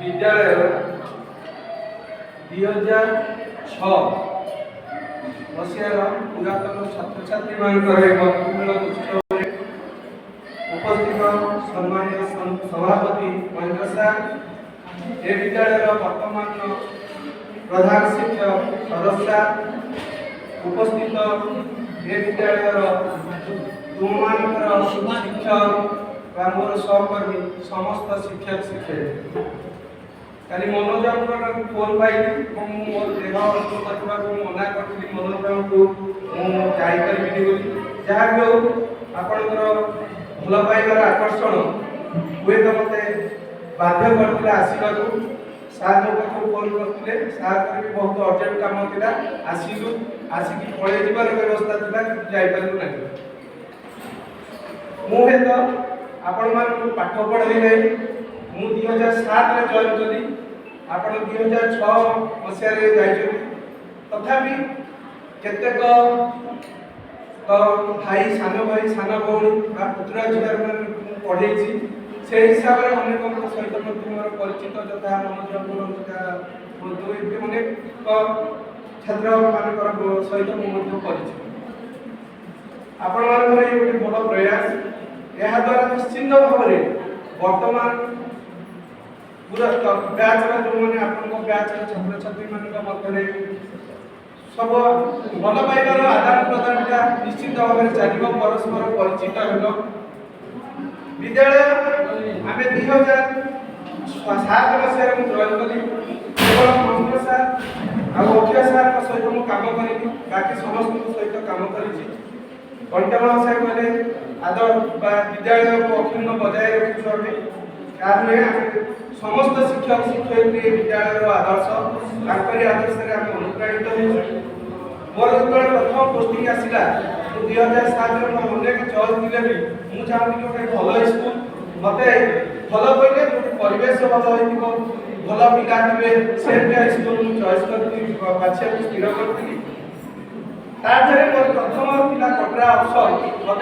विद्यालय 2006 मसीहार पुरातन छात्र छात्री उपस्थित सम्मानीय सभापति महेंद्र सार ए विद्यालय वर्तमान प्रधान शिक्षक शरद सार उपस्थित ए विद्यालय तुमମାନଙ୍କର शिक्षक मोर सहकर्मी समस्त शिक्षक शिक्षक काली मनोज फोन पाई मोर देह करने मना करी मनोज को जापरि जहाँ भी हो आपंकर भल पाइबार आकर्षण हुए तो मत बाध्य करते आसवा सार जो पाखु फोन करते सार भी बहुत अर्जेंट कम था आसलु आसिक पलि जबार व्यवस्था था कि जापरू ना मुझे तो आपण मान पाठ पढ़ाई ना मु 2007 रे जॉइन करी आपण 2006 मसीह तथापि केतेक भाई सान भौणी पुत्रा झील पढ़े से हिसाब से अनेक सहित मोर परिचित जथा मनोज अनेक छात्र मान सहित मुझे परिचित आपण मान गोटे बड़ प्रयास यह द्वारा निश्चिंत भाव में वर्तमान पूरा बैच जो मैंने आपन बैच छात्र छात्री मध्य सब भल पाइबार आदान प्रदान निश्चित भाव में चलो परस्पर परिचित हो विद्यालय आम 2007 मसीह जॉइन कली केवल महेंद्र सार अक्षय सार सहित मुझे कम करी बाकी समस्त सहित कम कर कंटन भाषा कहले आदर विद्यालय को अक्षुण्ण बजाय रखी समस्त शिक्षक शिक्षयित्री विद्यालय आदर्श आदर्श अनुप्राणित मोर जो प्रथम पोस्टिंग आसला 2007 अनेक चॉइस दिले भी मुझे चाहती गोटे भल स्कूल मत भल कहले गोटे परिवेश भल हो भल पिला थे से स्कूल चॉइस कर बाछिया स्थिर करी मोर प्रथम पिला कटरा अफसर मत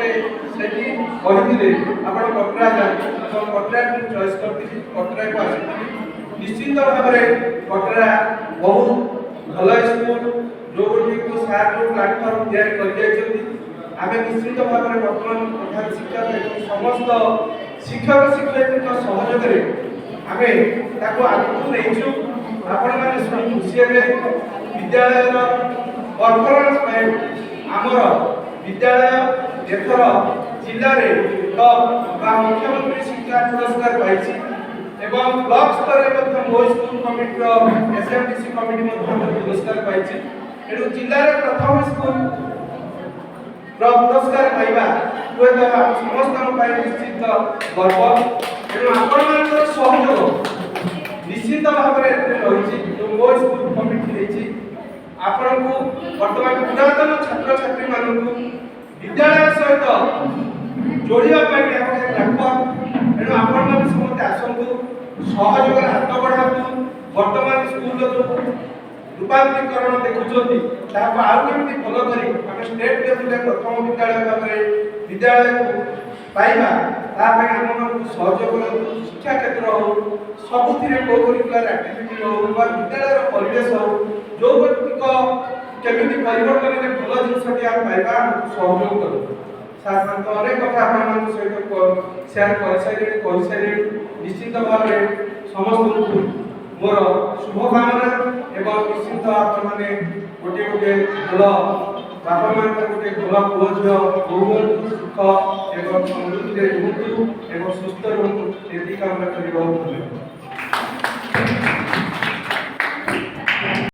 से कही आप कटरा जाए कटरा चॉइस करी कटरा को आसी निश्चित भाव में कटरा बहुत भल स्कूल जो गोटे सार जो प्लाटफर्म आम निश्चित भाव में बर्तमान प्रधान शिक्षक समस्त शिक्षक शिक्षयित्री सहयोग आम आगू नहीं आपण मैंने खुशी हे विद्यालय परफॉर्मेंस आमर विद्यालय एथर जिले में मुख्यमंत्री शिक्षा पुरस्कार पाई एवं ब्लॉक स्तर में मो स्कूल कमिटी एसएमडीसी कमिटी पुरस्कार पाई एणु जिले में प्रथम स्कूल पुरस्कार पाइबा हुए तो समस्त निश्चित गर्व एणु आपण सहयोग निश्चित भाव में रही जो मो स्कूल कमिटी आपण को वर्तमान पुरातन छात्र छात्री मानू विद्यालय सहित जोड़िया प्लाटफर्म एणु आपण मैंने समस्त आसतु सहयोग हाथ बढ़ातु वर्तमान स्कूल जो रूपांतरीकरण देखुं आउमी भल कर आम स्टेट लेवल प्रथम विद्यालय भाव में विद्यालय को पाइबा आम सहयोग शिक्षा क्षेत्र हो सबुति कोरिकुलर एक्टिविटी हो विद्यालय परिवेश हो जो केमी परिवर्तन भल जिनस पाइबा सहयोग कर सार अनेक कथा आप सहित सेयार कर सारे कही सारे निश्चित भाव में समस्त मोर शुभकामना एवं निश्चित आपने गोटे गोटे भल बापा माँ गोटे भल पुओ झील बहुत सुख एवं समृद्धि रुहतु एवं सुस्थ रुहतु ये कामना करी बहुत धन्यवाद।